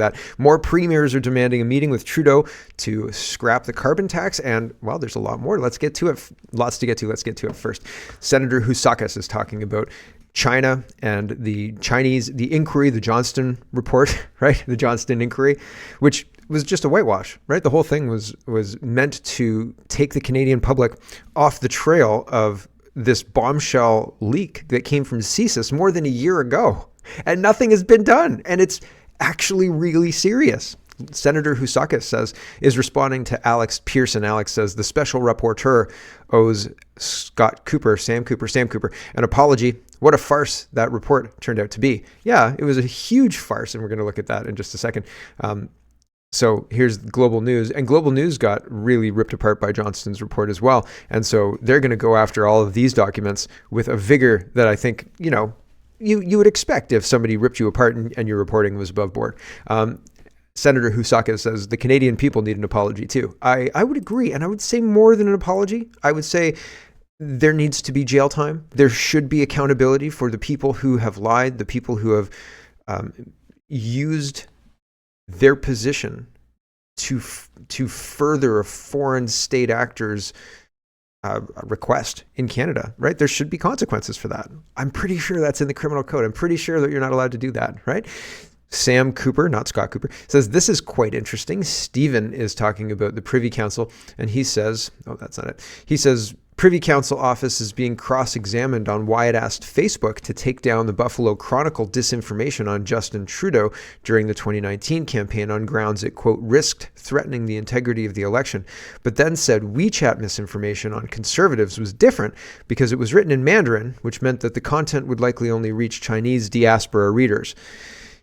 that. More premiers are demanding a meeting with Trudeau to scrap the carbon tax. And, well, there's a lot more. Let's get to it. Lots to get to. Let's get to it first. Senator Housakas is talking about China and the inquiry, the Johnston report, right? The Johnston Inquiry, which was just a whitewash, right? The whole thing was meant to take the Canadian public off the trail of this bombshell leak that came from CSIS more than a year ago. And nothing has been done. And it's actually really serious. Senator Housakas is responding to Alex Pearson. Alex says the special rapporteur owes Sam Cooper, an apology. What a farce that report turned out to be. Yeah, it was a huge farce, and we're going to look at that in just a second. So here's Global News, and Global News got really ripped apart by Johnston's report as well. And so they're going to go after all of these documents with a vigor that I think, you would expect if somebody ripped you apart and your reporting was above board. Senator Housakas says the Canadian people need an apology too. I would agree, and I would say more than an apology. I would say there needs to be jail time. There should be accountability for the people who have lied, the people who have used their position to further a foreign state actor's request in Canada, right? There should be consequences for that. I'm pretty sure that's in the criminal code. I'm pretty sure that you're not allowed to do that, right? Sam Cooper, not Scott Cooper, says this is quite interesting. Stephen is talking about the Privy Council, and he says, oh, that's not it. He says Privy Council office is being cross-examined on why it asked Facebook to take down the Buffalo Chronicle disinformation on Justin Trudeau during the 2019 campaign on grounds it, quote, risked threatening the integrity of the election, but then said WeChat misinformation on Conservatives was different because it was written in Mandarin, which meant that the content would likely only reach Chinese diaspora readers.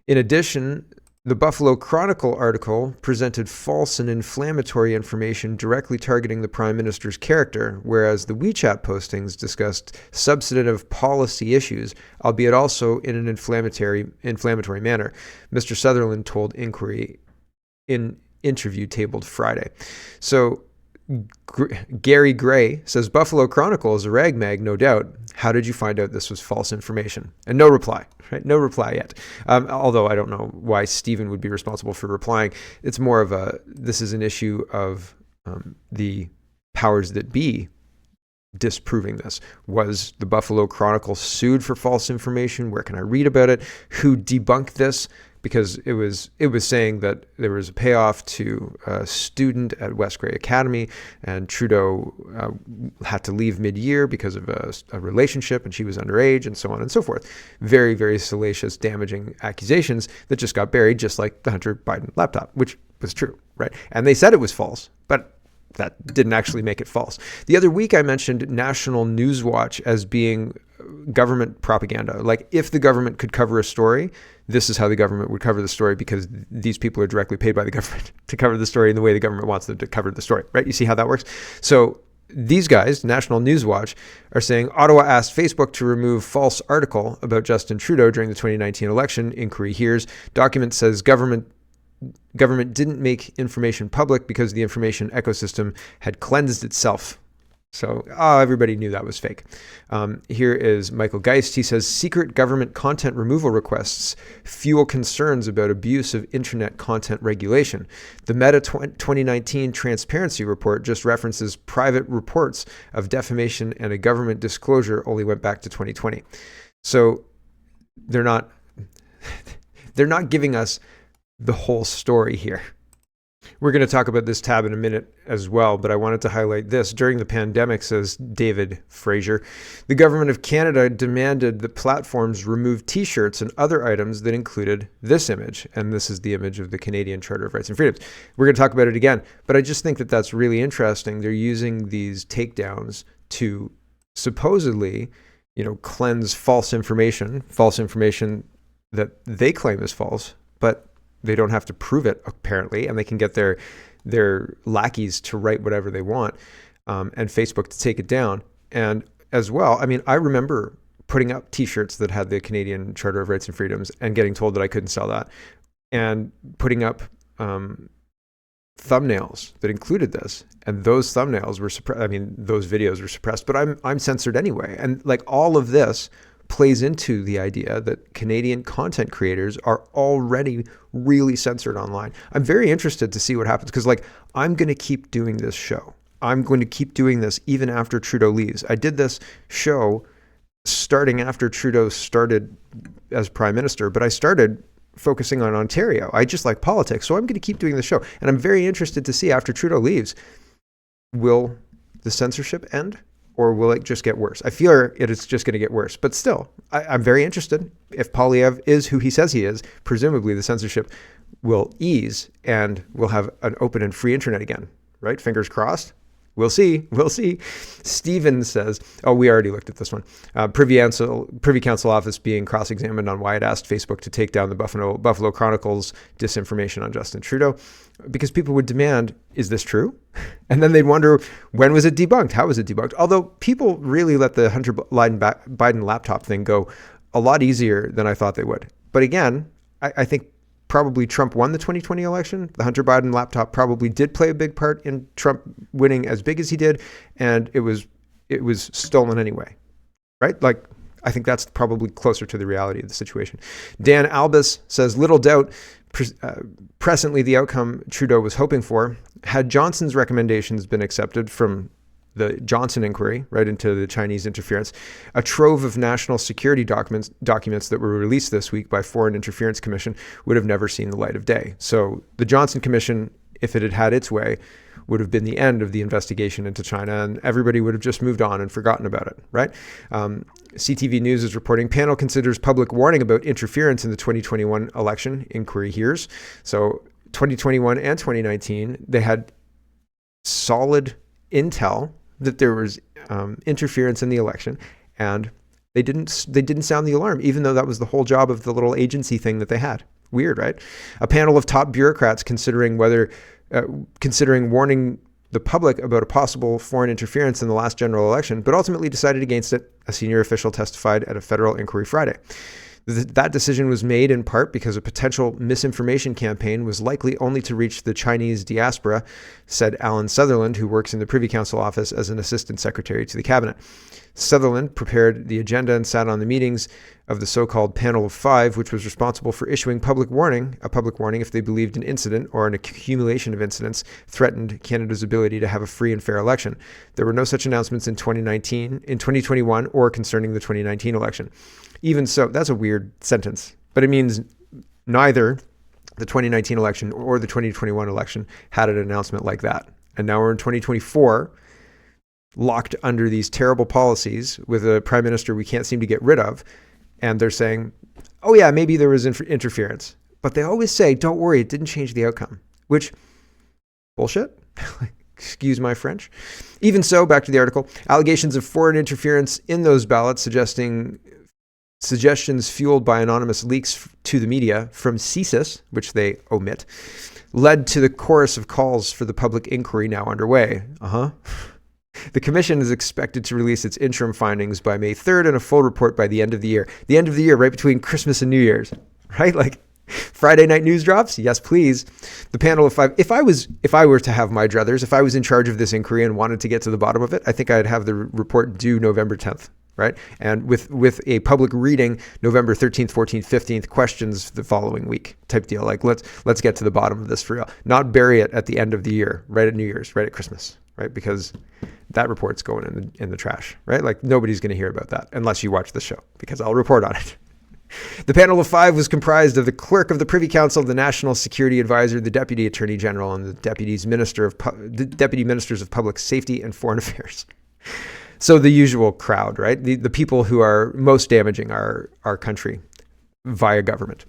In addition, the Buffalo Chronicle article presented false and inflammatory information directly targeting the Prime Minister's character, whereas the WeChat postings discussed substantive policy issues, albeit also in an inflammatory manner, Mr. Sutherland told Inquiry in interview tabled Friday. So Gary Gray says, Buffalo Chronicle is a rag mag, no doubt. How did you find out this was false information? And no reply, right? No reply yet. Although I don't know why Stephen would be responsible for replying. It's more of this is an issue of the powers that be disproving this. Was the Buffalo Chronicle sued for false information? Where can I read about it? Who debunked this? Because it was saying that there was a payoff to a student at West Grey Academy, and Trudeau had to leave mid-year because of a relationship, and she was underage, and so on and so forth. Very, very salacious, damaging accusations that just got buried, just like the Hunter Biden laptop, which was true, right? And they said it was false, but that didn't actually make it false. The other week I mentioned National News Watch as being government propaganda. Like, if the government could cover a story, this is how the government would cover the story, because these people are directly paid by the government to cover the story in the way the government wants them to cover the story, right? You see how that works? So these guys, National News Watch, are saying Ottawa asked Facebook to remove false article about Justin Trudeau during the 2019 election. Inquiry hears. Document says government didn't make information public because the information ecosystem had cleansed itself. So everybody knew that was fake. Here is Michael Geist. He says secret government content removal requests fuel concerns about abuse of internet content regulation. The Meta 2019 Transparency Report just references private reports of defamation, and a government disclosure only went back to 2020. So they're not giving us the whole story here. We're going to talk about this tab in a minute as well, but I wanted to highlight this. During the pandemic, says David Fraser, the government of Canada demanded that platforms remove T-shirts and other items that included this image. And this is the image of the Canadian Charter of Rights and Freedoms. We're going to talk about it again, but I just think that that's really interesting. They're using these takedowns to supposedly, cleanse false information that they claim is false, but they don't have to prove it, apparently, and they can get their lackeys to write whatever they want, and Facebook to take it down. And as well, I remember putting up T-shirts that had the Canadian Charter of Rights and Freedoms and getting told that I couldn't sell that, and putting up thumbnails that included this, and those thumbnails were suppressed. Those videos were suppressed, but I'm censored anyway. And like all of this plays into the idea that Canadian content creators are already really censored online. I'm very interested to see what happens because, like, I'm going to keep doing this show. I'm going to keep doing this even after Trudeau leaves. I did this show starting after Trudeau started as Prime Minister, but I started focusing on Ontario. I just like politics, so I'm going to keep doing the show. And I'm very interested to see after Trudeau leaves, will the censorship end or will it just get worse? I fear it is just going to get worse, but still, I'm very interested. If Poilievre is who he says he is, presumably the censorship will ease and we'll have an open and free internet again, right? Fingers crossed. We'll see. We'll see. Steven says, oh, we already looked at this one. Privy Council office being cross-examined on why it asked Facebook to take down the Buffalo Chronicle's disinformation on Justin Trudeau, because people would demand, is this true? And then they'd wonder, when was it debunked? How was it debunked? Although people really let the Hunter Biden laptop thing go a lot easier than I thought they would. But again, I think probably Trump won the 2020 election. The Hunter Biden laptop probably did play a big part in Trump winning as big as he did, and it was stolen anyway, right? Like, I think that's probably closer to the reality of the situation. Dan Albus says, little doubt, presently the outcome Trudeau was hoping for. Had Johnson's recommendations been accepted from the Johnston Inquiry, right into the Chinese interference, a trove of national security documents that were released this week by Foreign Interference Commission would have never seen the light of day. So the Johnston Commission, if it had had its way, would have been the end of the investigation into China, and everybody would have just moved on and forgotten about it, right? CTV News is reporting, panel considers public warning about interference in the 2021 election, inquiry hears. So 2021 and 2019, they had solid intel that there was interference in the election, and they didn't sound the alarm, even though that was the whole job of the little agency thing that they had. Weird, right? A panel of top bureaucrats considering warning the public about a possible foreign interference in the last general election, but ultimately decided against it. A senior official testified at a federal inquiry Friday. That decision was made in part because a potential misinformation campaign was likely only to reach the Chinese diaspora, said Alan Sutherland, who works in the Privy Council office as an assistant secretary to the cabinet. Sutherland prepared the agenda and sat on the meetings of the so-called Panel of Five, which was responsible for issuing a public warning if they believed an incident or an accumulation of incidents threatened Canada's ability to have a free and fair election. There were no such announcements in 2021, or concerning the 2019 election. Even so, that's a weird sentence, but it means neither the 2019 election or the 2021 election had an announcement like that. And now we're in 2024, locked under these terrible policies with a prime minister we can't seem to get rid of. And they're saying, oh yeah, maybe there was interference. But they always say, don't worry, it didn't change the outcome, which bullshit. Excuse my French. Even so, back to the article, allegations of foreign interference in those ballots suggestions fueled by anonymous leaks to the media from CSIS, which they omit, led to the chorus of calls for the public inquiry now underway. The commission is expected to release its interim findings by May 3rd and a full report by the end of the year. The end of the year, right between Christmas and New Year's, right? Like Friday night news drops? Yes, please. The Panel of Five. If I were to have my druthers, if I was in charge of this inquiry and wanted to get to the bottom of it, I think I'd have the report due November 10th. Right? And with a public reading November 13th, 14th, 15th, questions the following week type deal. Like, let's get to the bottom of this for real. Not bury it at the end of the year, right at New Year's, right at Christmas, right? Because that report's going in the trash, right? Like, nobody's going to hear about that unless you watch the show, because I'll report on it. The Panel of Five was comprised of the clerk of the Privy Council, the National Security Advisor, the Deputy Attorney General, and the Deputy Ministers of Public Safety and Foreign Affairs. So the usual crowd, right? The people who are most damaging our country via government.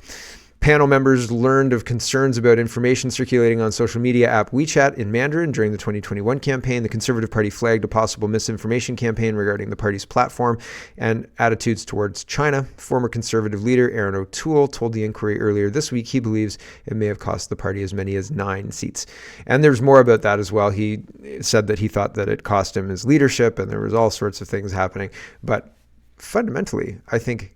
Panel members learned of concerns about information circulating on social media app WeChat in Mandarin during the 2021 campaign. The Conservative Party flagged a possible misinformation campaign regarding the party's platform and attitudes towards China. Former Conservative leader Aaron O'Toole told the inquiry earlier this week he believes it may have cost the party as many as 9 seats. And there's more about that as well. He said that he thought that it cost him his leadership, and there was all sorts of things happening. But fundamentally, I think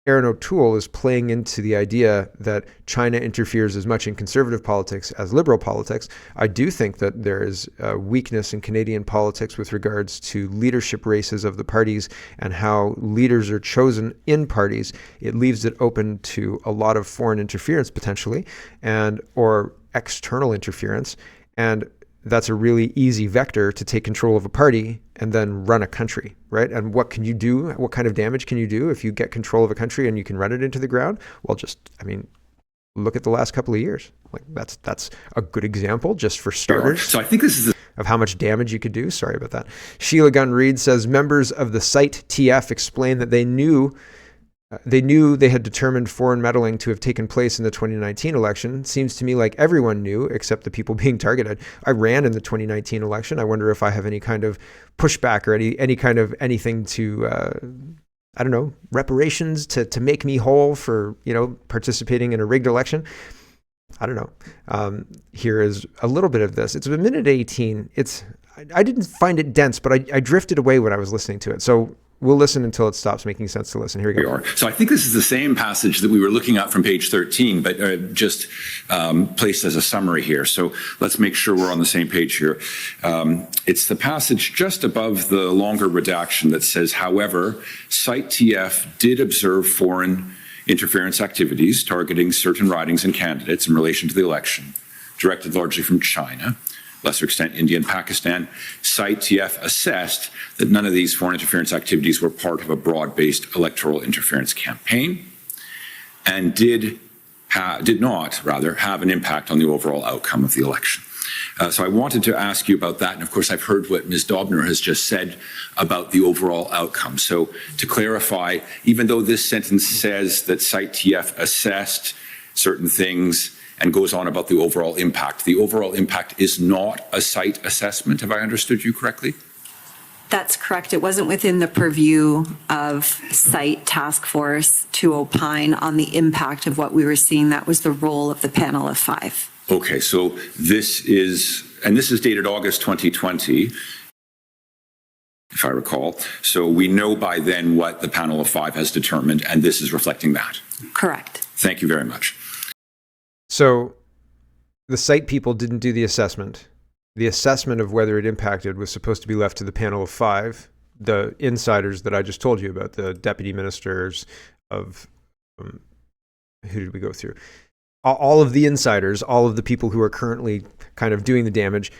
Aaron O'Toole is playing into the idea that China interferes as much in conservative politics as liberal politics. I do think that there is a weakness in Canadian politics with regards to leadership races of the parties and how leaders are chosen in parties. It leaves it open to a lot of foreign interference potentially, and or external interference. And that's a really easy vector to take control of a party and then run a country, right? And what can you do? What kind of damage can you do if you get control of a country and you can run it into the ground? Well, look at the last couple of years. Like that's a good example, just for starters. So I think this is of how much damage you could do. Sorry about that. Sheila Gunn Reed says members of the site TF explained that they knew they had determined foreign meddling to have taken place in the 2019 election. Seems to me like everyone knew except the people being targeted. I ran in the 2019 election. I wonder if I have any kind of pushback or any kind of anything to, I don't know, reparations to make me whole for, participating in a rigged election. I don't know. Here is a little bit of this. It's a minute 18. I didn't find it dense, but I drifted away when I was listening to it. So we'll listen until it stops making sense to listen. Here we go. So I think this is the same passage that we were looking at from page 13, but just placed as a summary here. So let's make sure we're on the same page here. It's the passage just above the longer redaction that says, however, Site TF did observe foreign interference activities targeting certain ridings and candidates in relation to the election, directed largely from China, lesser extent India and Pakistan. Site TF assessed that none of these foreign interference activities were part of a broad-based electoral interference campaign and did not have an impact on the overall outcome of the election. So I wanted to ask you about that. And of course, I've heard what Ms. Dobner has just said about the overall outcome. So to clarify, even though this sentence says that Site TF assessed certain things and goes on about the overall impact is not a site assessment. Have I understood you correctly? That's correct. It wasn't within the purview of site task force to opine on the impact of what we were seeing. That was the role of the panel of 5. Okay, so this is dated August 2020, if I recall. So we know by then what the panel of 5 has determined, and this is reflecting that. Correct. Thank you very much. So the site people didn't do the assessment. The assessment of whether it impacted was supposed to be left to the panel of 5, the insiders that I just told you about, the deputy ministers of, who did we go through? All of the insiders, all of the people who are currently kind of doing the damage,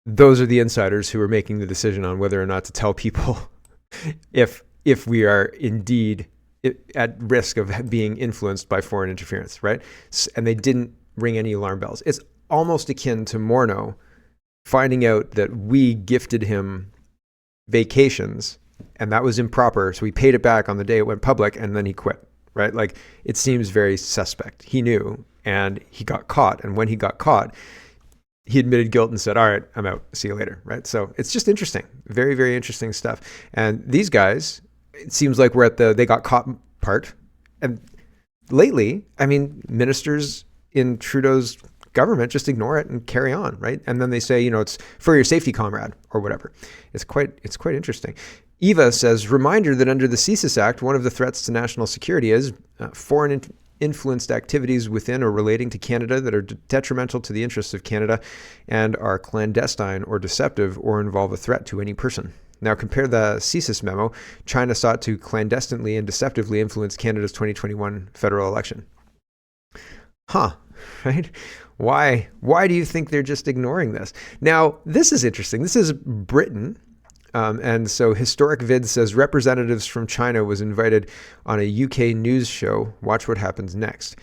those are the insiders who are making the decision on whether or not to tell people if we are indeed at risk of being influenced by foreign interference, right? And they didn't ring any alarm bells. It's almost akin to Morneau finding out that we gifted him vacations and that was improper, so he paid it back on the day it went public and then he quit, right? Like, it seems very suspect. He knew and he got caught, and when he got caught, he admitted guilt and said, all right, I'm out, see you later, right? So it's just interesting, very, very interesting stuff. And these guys, it seems like we're at the they got caught part. And lately, I mean, ministers in Trudeau's government just ignore it and carry on, right? And then they say, it's for your safety, comrade, or whatever. It's quite interesting. Eva says, reminder that under the CSIS Act, one of the threats to national security is foreign influenced activities within or relating to Canada that are detrimental to the interests of Canada and are clandestine or deceptive or involve a threat to any person. Now compare the CSIS memo. China sought to clandestinely and deceptively influence Canada's 2021 federal election. Right? Why do you think they're just ignoring this? Now, this is interesting. This is Britain. And so Historic Vid says representatives from China was invited on a UK news show. Watch what happens next.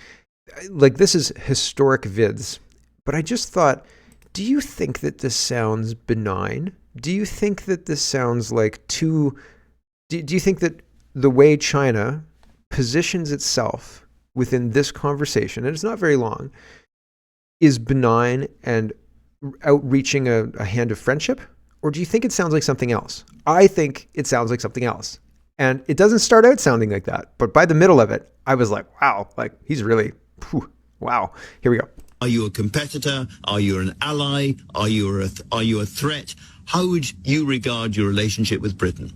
Like, this is Historic Vids. But I just thought, do you think that this sounds benign? Do you think that this sounds like do you think that the way China positions itself within this conversation, and it's not very long, is benign and outreaching a hand of friendship? Or do you think it sounds like something else? I think it sounds like something else. And it doesn't start out sounding like that. But by the middle of it, I was like, wow, like he's really, wow. Here we go. Are you a competitor? Are you an ally? Are you a threat? How would you regard your relationship with Britain?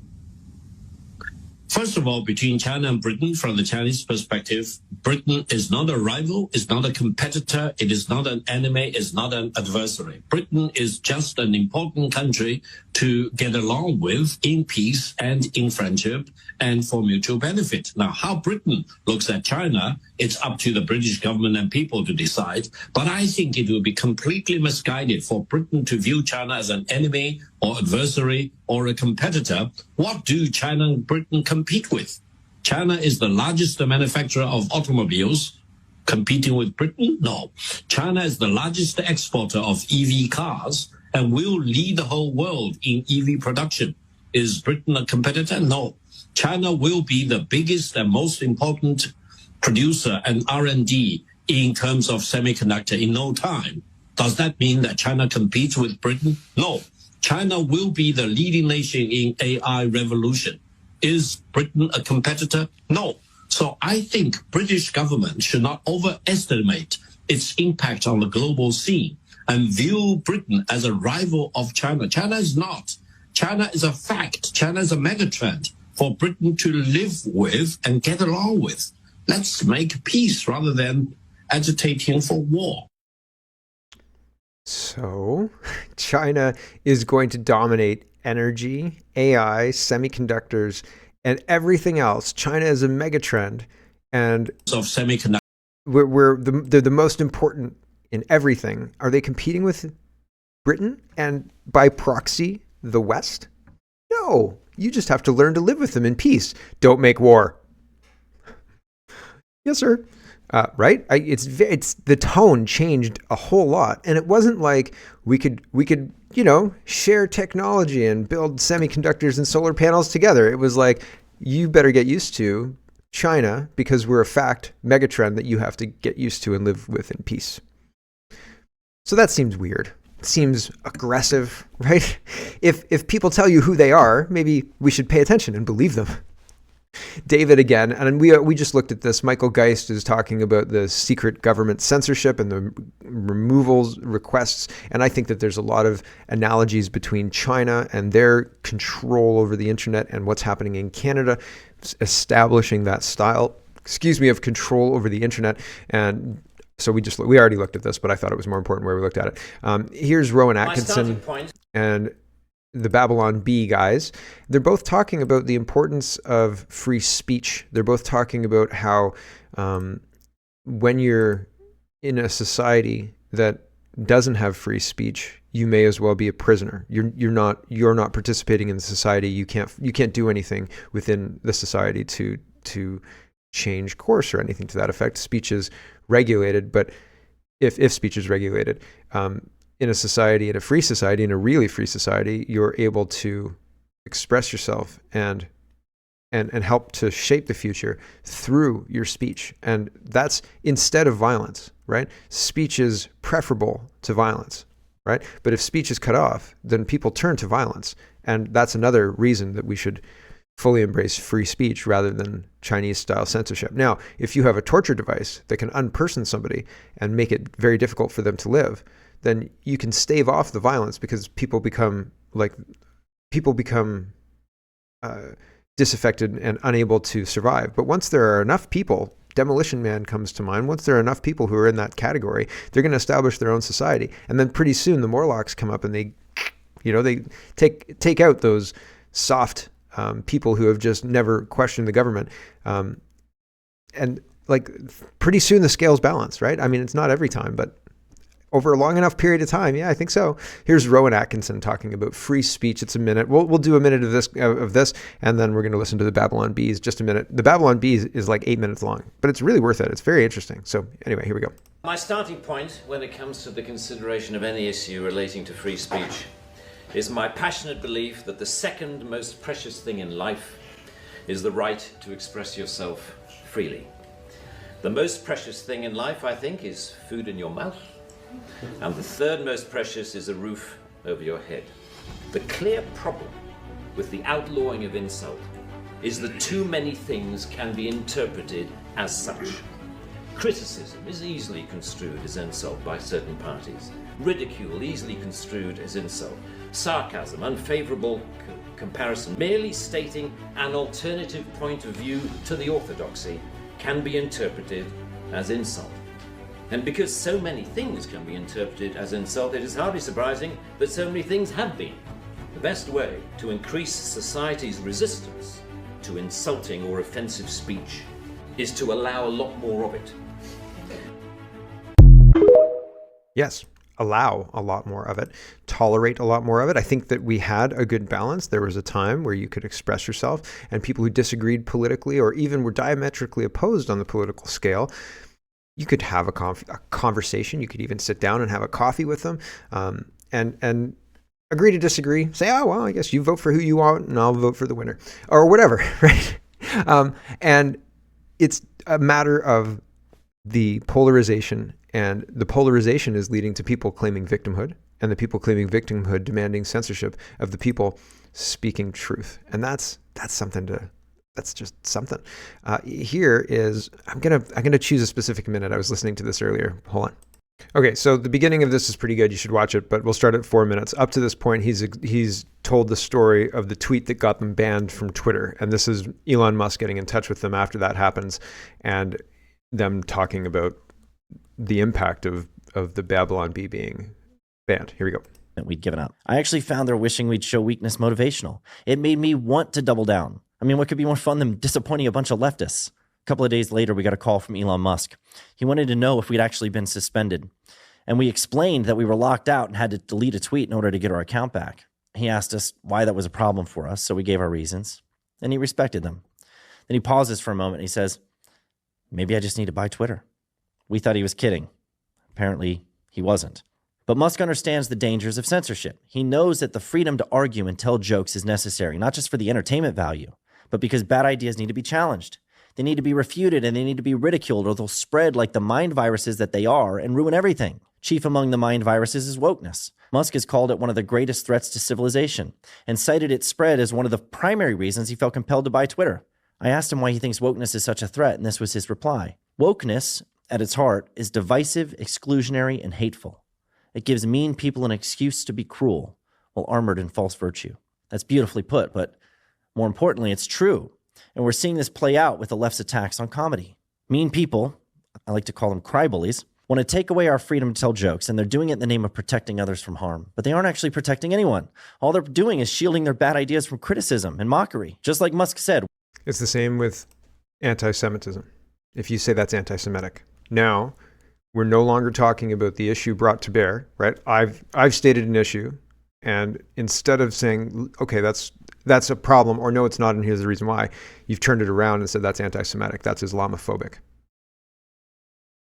First of all, between China and Britain, from the Chinese perspective, Britain is not a rival, is not a competitor, it is not an enemy, is not an adversary. Britain is just an important country to get along with in peace and in friendship and for mutual benefit. Now, how Britain looks at China, it's up to the British government and people to decide. But I think it would be completely misguided for Britain to view China as an enemy or adversary or a competitor. What do China and Britain compete with? China is the largest manufacturer of automobiles. Competing with Britain? No. China is the largest exporter of EV cars and will lead the whole world in EV production. Is Britain a competitor? No. China will be the biggest and most important producer and R&D in terms of semiconductor in no time. Does that mean that China competes with Britain? No. China will be the leading nation in AI revolution. Is Britain a competitor? No. So I think British government should not overestimate its impact on the global scene and view Britain as a rival of China. China is not. China is a fact. China is a megatrend for Britain to live with and get along with. Let's make peace rather than agitating for war. So, China is going to dominate energy, AI, semiconductors, and everything else. China is a megatrend, and Of semiconductor. they're the most important in everything. Are they competing with Britain and by proxy the West? No, you just have to learn to live with them in peace. Don't make war. Yes, sir. Right? It's the tone changed a whole lot, and it wasn't like we could share technology and build semiconductors and solar panels together. It was like, you better get used to China because we're a fact megatrend that you have to get used to and live with in peace. So that seems weird. It seems aggressive, right? If people tell you who they are, maybe we should pay attention and believe them. David again, and we just looked at this. Michael Geist is talking about the secret government censorship and the removals requests, and I think that there's a lot of analogies between China and their control over the internet and what's happening in Canada, establishing that style, of control over the internet. And so we already looked at this, but I thought it was more important where we looked at it. Here's Rowan Atkinson and the Babylon Bee guys. They're both talking about the importance of free speech. They're both talking about how when you're in a society that doesn't have free speech, you may as well be a prisoner. You're not participating in the society. You can't do anything within the society to change course or anything to that effect. Speech is regulated, but if speech is regulated, in a society, in a free society, in a really free society, you're able to express yourself and help to shape the future through your speech. And that's instead of violence, right? Speech is preferable to violence, right? But if speech is cut off, then people turn to violence. And that's another reason that we should fully embrace free speech rather than Chinese-style censorship. Now, if you have a torture device that can unperson somebody and make it very difficult for them to live, then you can stave off the violence because people become disaffected and unable to survive. But once there are enough people, Demolition Man comes to mind, once there are enough people who are in that category, they're going to establish their own society. And then pretty soon the Morlocks come up and they take out those soft people who have just never questioned the government. And like pretty soon the scales balance, right? I mean, it's not every time, but over a long enough period of time, yeah, I think so. Here's Rowan Atkinson talking about free speech. It's a minute. We'll do a minute of this, and then we're going to listen to the Babylon Bees. Just a minute. The Babylon Bees is like 8 minutes long, but it's really worth it. It's very interesting. So anyway, here we go. My starting point when it comes to the consideration of any issue relating to free speech is my passionate belief that the second most precious thing in life is the right to express yourself freely. The most precious thing in life, I think, is food in your mouth. And the third most precious is a roof over your head. The clear problem with the outlawing of insult is that too many things can be interpreted as such. Criticism is easily construed as insult by certain parties. Ridicule easily construed as insult. Sarcasm, unfavourable comparison, merely stating an alternative point of view to the orthodoxy can be interpreted as insult. And because so many things can be interpreted as insult, it is hardly surprising that so many things have been. The best way to increase society's resistance to insulting or offensive speech is to allow a lot more of it. Yes, allow a lot more of it, tolerate a lot more of it. I think that we had a good balance. There was a time where you could express yourself, and people who disagreed politically or even were diametrically opposed on the political scale, you could have a conversation. You could even sit down and have a coffee with them, and agree to disagree. Say, oh, well, I guess you vote for who you want and I'll vote for the winner, or whatever, right? And it's a matter of the polarization, and the polarization is leading to people claiming victimhood, and the people claiming victimhood demanding censorship of the people speaking truth. And that's just something. Here is, I'm gonna choose a specific minute. I was listening to this earlier. Hold on. Okay, so the beginning of this is pretty good. You should watch it, but we'll start at 4 minutes. Up to this point, he's told the story of the tweet that got them banned from Twitter, and this is Elon Musk getting in touch with them after that happens, and them talking about the impact of the Babylon Bee being banned. Here we go. We'd given up. I actually found their wishing we'd show weakness motivational. It made me want to double down. I mean, what could be more fun than disappointing a bunch of leftists? A couple of days later, we got a call from Elon Musk. He wanted to know if we'd actually been suspended. And we explained that we were locked out and had to delete a tweet in order to get our account back. He asked us why that was a problem for us, so we gave our reasons, and he respected them. Then he pauses for a moment and he says, maybe I just need to buy Twitter. We thought he was kidding. Apparently, he wasn't. But Musk understands the dangers of censorship. He knows that the freedom to argue and tell jokes is necessary, not just for the entertainment value, but because bad ideas need to be challenged. They need to be refuted and they need to be ridiculed, or they'll spread like the mind viruses that they are and ruin everything. Chief among the mind viruses is wokeness. Musk has called it one of the greatest threats to civilization and cited its spread as one of the primary reasons he felt compelled to buy Twitter. I asked him why he thinks wokeness is such a threat, and this was his reply. Wokeness, at its heart, is divisive, exclusionary, and hateful. It gives mean people an excuse to be cruel while armored in false virtue. That's beautifully put, but more importantly, it's true. And we're seeing this play out with the left's attacks on comedy. Mean people, I like to call them crybullies, want to take away our freedom to tell jokes, and they're doing it in the name of protecting others from harm. But they aren't actually protecting anyone. All they're doing is shielding their bad ideas from criticism and mockery. Just like Musk said. It's the same with anti-Semitism. If you say that's anti-Semitic. Now, we're no longer talking about the issue brought to bear, right? I've stated an issue, and instead of saying, okay, that's a problem, or no, it's not, and here's the reason why, you've turned it around and said that's anti-Semitic, that's Islamophobic.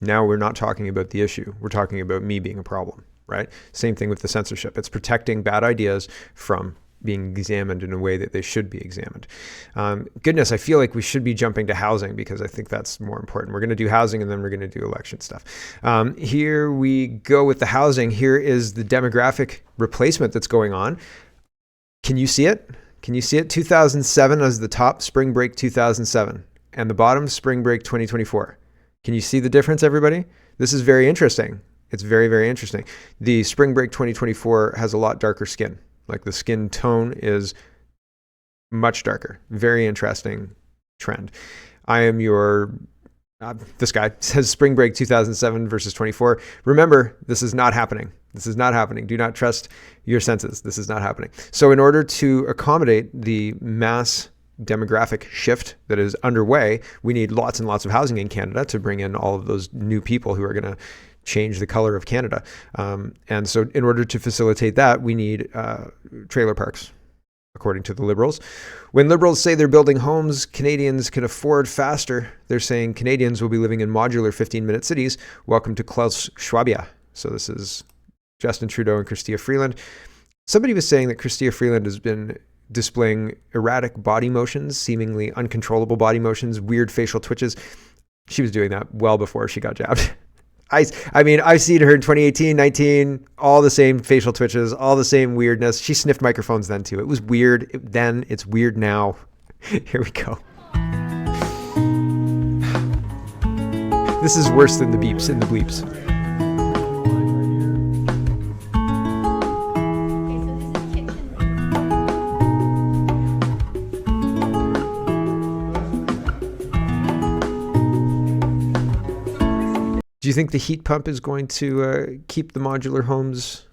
Now we're not talking about the issue. We're talking about me being a problem, right? Same thing with the censorship. It's protecting bad ideas from being examined in a way that they should be examined. Goodness, I feel like we should be jumping to housing because I think that's more important. We're going to do housing and then we're going to do election stuff. Here we go with the housing. Here is the demographic replacement that's going on. Can you see it? Can you see it? 2007 as the top, spring break 2007, and the bottom, spring break 2024. Can you see the difference, everybody? This is very interesting. It's very, very interesting. The spring break 2024 has a lot darker skin. Like the skin tone is much darker. Very interesting trend. I am your, this guy says spring break 2007 versus 24. Remember, this is not happening. This is not happening. Do not trust your senses. This is not happening. So in order to accommodate the mass demographic shift that is underway, we need lots and lots of housing in Canada to bring in all of those new people who are going to change the color of Canada. And so in order to facilitate that, we need trailer parks, according to the Liberals. When Liberals say they're building homes Canadians can afford faster, they're saying Canadians will be living in modular 15-minute cities. Welcome to Klaus Schwabia. So this is Justin Trudeau and Chrystia Freeland. Somebody was saying that Chrystia Freeland has been displaying erratic body motions, seemingly uncontrollable body motions, weird facial twitches. She was doing that well before she got jabbed. I mean, I've seen her in 2018, 19, all the same facial twitches, all the same weirdness. She sniffed microphones then too. It was weird then, it's weird now. Here we go. This is worse than the beeps in the bleeps. Do you think the heat pump is going to keep the modular homes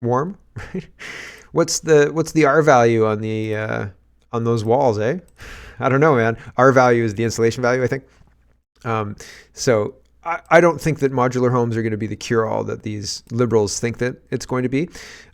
warm? What's the R value on the on those walls, eh? I don't know, man. R value is the insulation value, I think. So I don't think that modular homes are going to be the cure-all that these liberals think that it's going to be.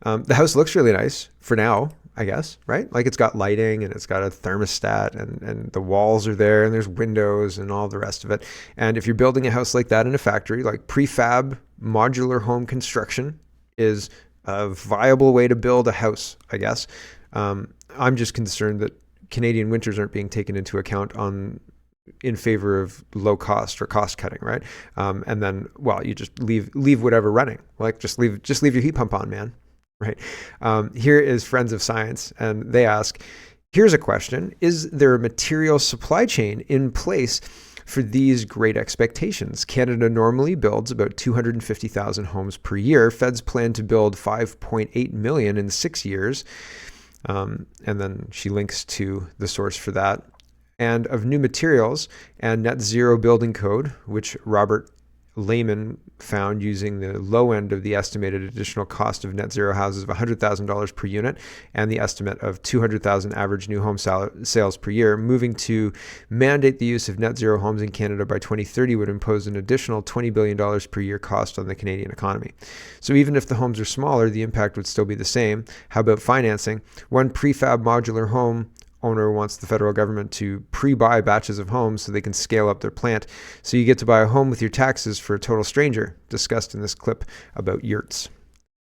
The house looks really nice for now, I guess, right? Like it's got lighting and it's got a thermostat and the walls are there and there's windows and all the rest of it. And if you're building a house like that in a factory, like prefab modular home construction is a viable way to build a house, I guess. I'm just concerned that Canadian winters aren't being taken into account in favor of low cost or cost cutting, right? And then, well, you just leave whatever running. Like just leave your heat pump on, man. Right. Here is Friends of Science, and they ask, here's a question. Is there a material supply chain in place for these great expectations? Canada normally builds about 250,000 homes per year. Feds plan to build 5.8 million in 6 years. And then she links to the source for that. And of new materials and net zero building code, which Robert Lehman found using the low end of the estimated additional cost of net zero houses of $100,000 per unit and the estimate of 200,000 average new home sales per year. Moving to mandate the use of net zero homes in Canada by 2030 would impose an additional $20 billion per year cost on the Canadian economy. So even if the homes are smaller, the impact would still be the same. How about financing? One prefab modular home owner wants the federal government to pre-buy batches of homes so they can scale up their plant. So you get to buy a home with your taxes for a total stranger, discussed in this clip about yurts,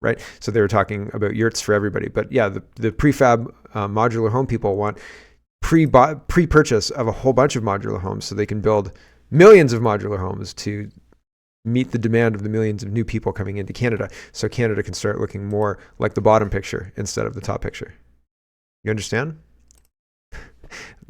right? So they were talking about yurts for everybody. But yeah, the prefab modular home people want pre-purchase of a whole bunch of modular homes so they can build millions of modular homes to meet the demand of the millions of new people coming into Canada. So Canada can start looking more like the bottom picture instead of the top picture. You understand?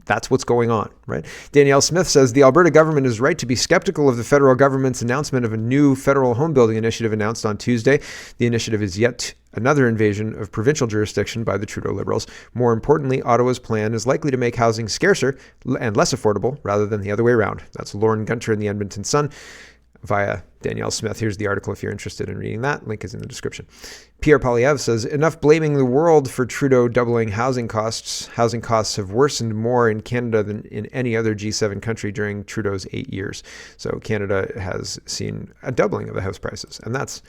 That's what's going on, right? Danielle Smith says the Alberta government is right to be skeptical of the federal government's announcement of a new federal home building initiative announced on Tuesday. The initiative is yet another invasion of provincial jurisdiction by the Trudeau Liberals. More importantly, Ottawa's plan is likely to make housing scarcer and less affordable rather than the other way around. That's Lauren Gunter in the Edmonton Sun via Danielle Smith. Here's the article if you're interested in reading that. Link is in the description. Pierre Polyev says, enough blaming the world for Trudeau doubling housing costs. Housing costs have worsened more in Canada than in any other G7 country during Trudeau's 8 years. So Canada has seen a doubling of the house prices, and that's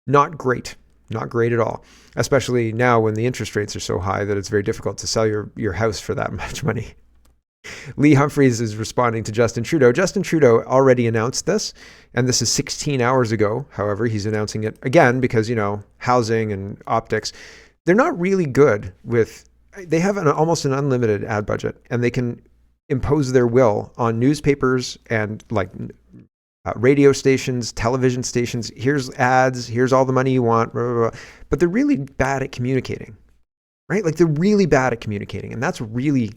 not great. Not great at all, especially now when the interest rates are so high that it's very difficult to sell your house for that much money. Lee Humphreys is responding to Justin Trudeau. Justin Trudeau already announced this, and this is 16 hours ago. However, he's announcing it again because, housing and optics, they're not really good they have almost an unlimited ad budget, and they can impose their will on newspapers and radio stations, television stations. Here's ads, here's all the money you want, blah, blah, blah. But they're really bad at communicating, right? They're really bad at communicating, and that's really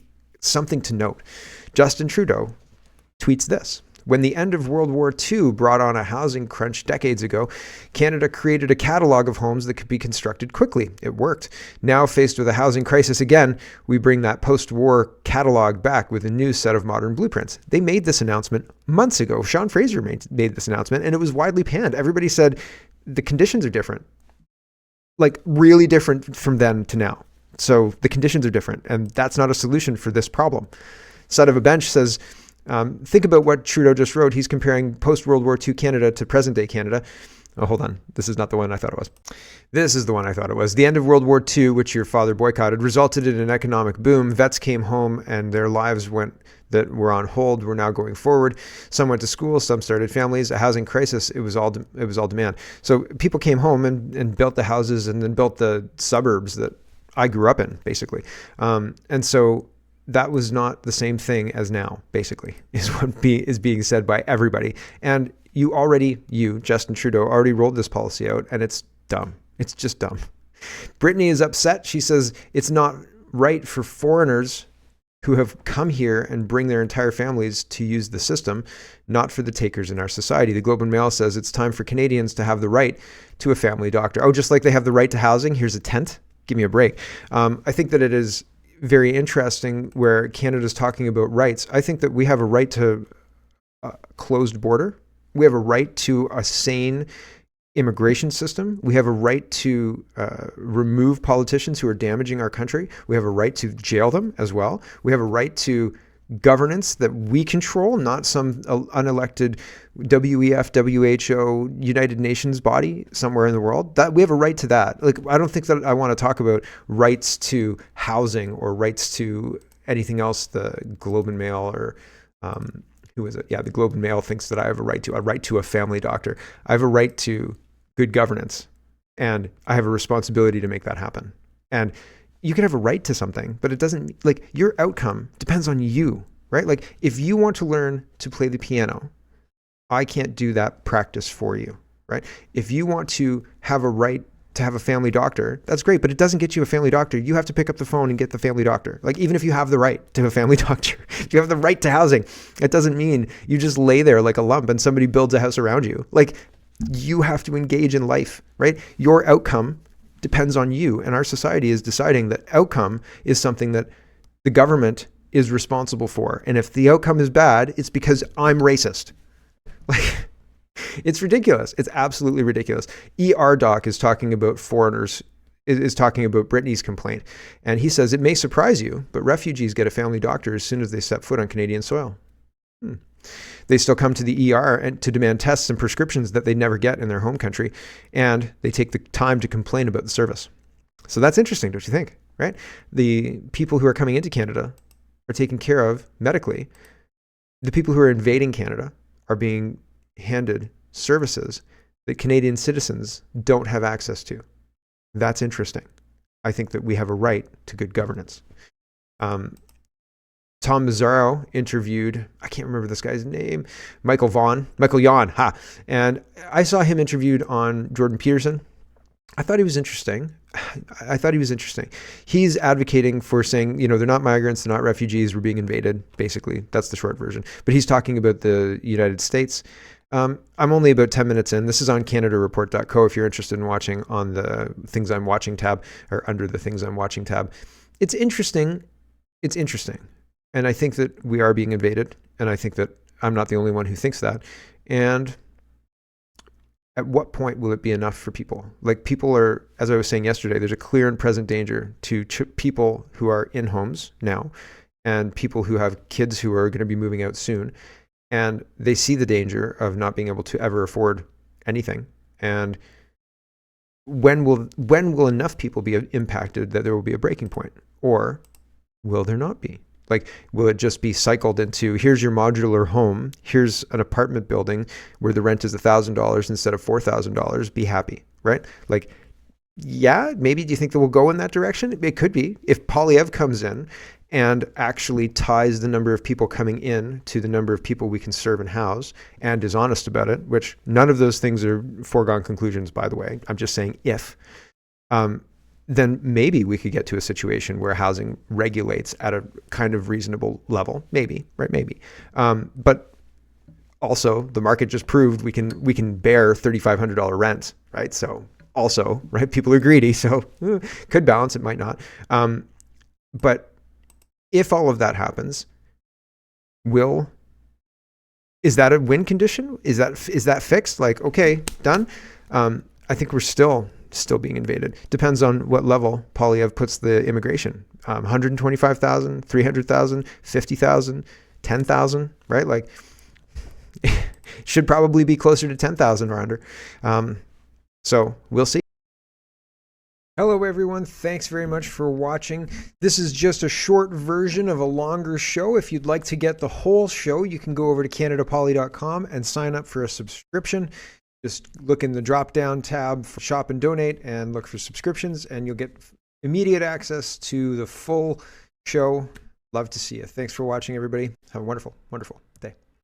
something to note. Justin Trudeau tweets this. When the end of World War II brought on a housing crunch decades ago, Canada created a catalog of homes that could be constructed quickly. It worked. Now, faced with a housing crisis again, we bring that post-war catalog back with a new set of modern blueprints. They made this announcement months ago. Sean Fraser made this announcement, and it was widely panned. Everybody said the conditions are different, really different from then to now. So the conditions are different, and that's not a solution for this problem. Side of a Bench says, think about what Trudeau just wrote. He's comparing post-World War II Canada to present-day Canada. Oh, hold on. This is not the one I thought it was. This is the one I thought it was. The end of World War II, which your father boycotted, resulted in an economic boom. Vets came home, and their lives that were on hold were now going forward. Some went to school, some started families. A housing crisis, it was all demand. So people came home and built the houses and then built the suburbs that I grew up in, basically. And so that was not the same thing as now, basically, is what is being said by everybody. And you, Justin Trudeau, already rolled this policy out, and it's dumb. It's just dumb. Brittany is upset. She says it's not right for foreigners who have come here and bring their entire families to use the system, not for the takers in our society. The Globe and Mail says it's time for Canadians to have the right to a family doctor. Oh, just like they have the right to housing, here's a tent. Give me a break. I think that it is very interesting where Canada's talking about rights. I think that we have a right to a closed border. We have a right to a sane immigration system. We have a right to remove politicians who are damaging our country. We have a right to jail them as well. We have a right to governance that we control, not some unelected WEF, WHO, United Nations body somewhere in the world. That we have a right to that. Like, I don't think that I want to talk about rights to housing or rights to anything else. The Globe and Mail or who is it? Yeah, the Globe and Mail thinks that I have a right to a family doctor. I have a right to good governance, and I have a responsibility to make that happen. And you can have a right to something, but it doesn't, like, your outcome depends on you, right? Like, if you want to learn to play the piano, I can't do that practice for you, right? If you want to have a right to have a family doctor, that's great, but it doesn't get you a family doctor. You have to pick up the phone and get the family doctor. Like, even if you have the right to a family doctor, if you have the right to housing, it doesn't mean you just lay there like a lump and somebody builds a house around you. Like, you have to engage in life, right? Your outcome depends on you. And our society is deciding that outcome is something that the government is responsible for. And if the outcome is bad, it's because I'm racist. Like, it's ridiculous. It's absolutely ridiculous. Doc is talking about foreigners, is talking about Brittany's complaint. And he says, it may surprise you, but refugees get a family doctor as soon as they step foot on Canadian soil. They still come to the ER and to demand tests and prescriptions that they never get in their home country. And they take the time to complain about the service. So that's interesting, don't you think? Right? The people who are coming into Canada are taken care of medically. The people who are invading Canada are being handed services that Canadian citizens don't have access to. That's interesting. I think that we have a right to good governance. Tom Mazzaro interviewed, I can't remember this guy's name, Michael Yon, and I saw him interviewed on Jordan Peterson. I thought he was interesting. He's advocating for saying, they're not migrants, they're not refugees, we're being invaded, basically. That's the short version. But he's talking about the United States. I'm only about 10 minutes in. This is on CanadaReport.co if you're interested in watching on the Things I'm Watching tab, or under the Things I'm Watching tab. It's interesting. And I think that we are being invaded. And I think that I'm not the only one who thinks that. And at what point will it be enough for people? Like, people are, as I was saying yesterday, there's a clear and present danger to people who are in homes now and people who have kids who are going to be moving out soon. And they see the danger of not being able to ever afford anything. And when will enough people be impacted that there will be a breaking point? Or will there not be? Like, will it just be cycled into, here's your modular home, here's an apartment building where the rent is $1,000 instead of $4,000, be happy, right? Like, yeah, maybe. Do you think that we'll go in that direction? It could be. If Polyev comes in and actually ties the number of people coming in to the number of people we can serve and house and is honest about it, which none of those things are foregone conclusions, by the way. I'm just saying if. Then maybe we could get to a situation where housing regulates at a kind of reasonable level. Maybe, right? Maybe. But also, the market just proved we can bear $3,500 rents, right? So also, right, people are greedy, so could balance, it might not. But if all of that happens, is that a win condition? Is that fixed? Like, okay, done? I think we're still being invaded. Depends on what level Polyev puts the immigration. 125,000, 300,000, 50,000, 10,000, right? Like, should probably be closer to 10,000 or under. So we'll see. Hello, everyone. Thanks very much for watching. This is just a short version of a longer show. If you'd like to get the whole show, you can go over to CanadaPoly.com and sign up for a subscription. Just look in the drop-down tab for Shop and Donate and look for subscriptions, and you'll get immediate access to the full show. Love to see you. Thanks for watching, everybody. Have a wonderful, wonderful day.